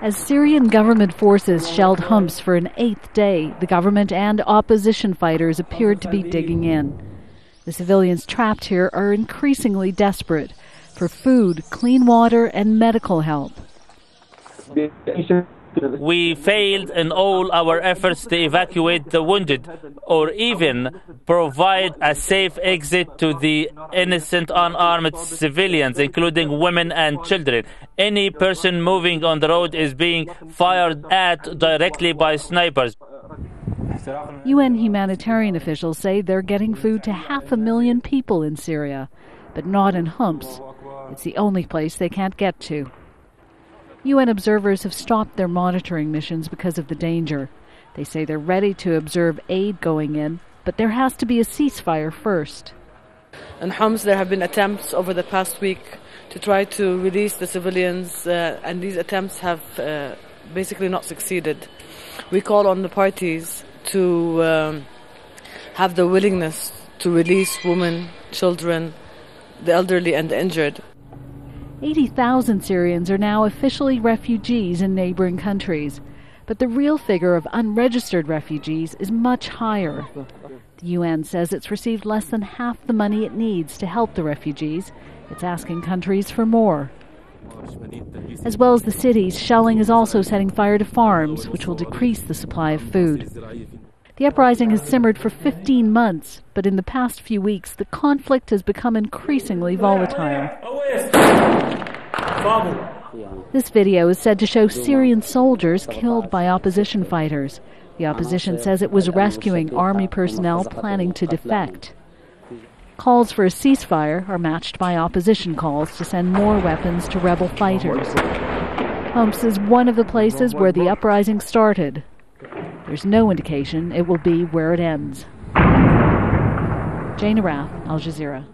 As Syrian government forces shelled Homs for an 8th day, the government and opposition fighters appeared to be digging in. The civilians trapped here are increasingly desperate for food, clean water, and medical help. We failed in all our efforts to evacuate the wounded or even provide a safe exit to the innocent unarmed civilians, including women and children. Any person moving on the road is being fired at directly by snipers. UN humanitarian officials say they're getting food to 500,000 people in Syria, but not in Homs. It's the only place they can't get to. UN observers have stopped their monitoring missions because of the danger. They say they're ready to observe aid going in, but there has to be a ceasefire first. In Homs, there have been attempts over the past week to try to release the civilians, and these attempts have basically not succeeded. We call on the parties to have the willingness to release women, children, the elderly and the injured. 80,000 Syrians are now officially refugees in neighboring countries, but the real figure of unregistered refugees is much higher. The UN says it's received less than half the money it needs to help the refugees. It's asking countries for more. As well as the cities, shelling is also setting fire to farms, which will decrease the supply of food. The uprising has simmered for 15 months, but in the past few weeks, the conflict has become increasingly volatile. This video is said to show Syrian soldiers killed by opposition fighters. The opposition says it was rescuing army personnel planning to defect. Calls for a ceasefire are matched by opposition calls to send more weapons to rebel fighters. Homs is one of the places where the uprising started. There's no indication it will be where it ends. Arraf, Al Jazeera.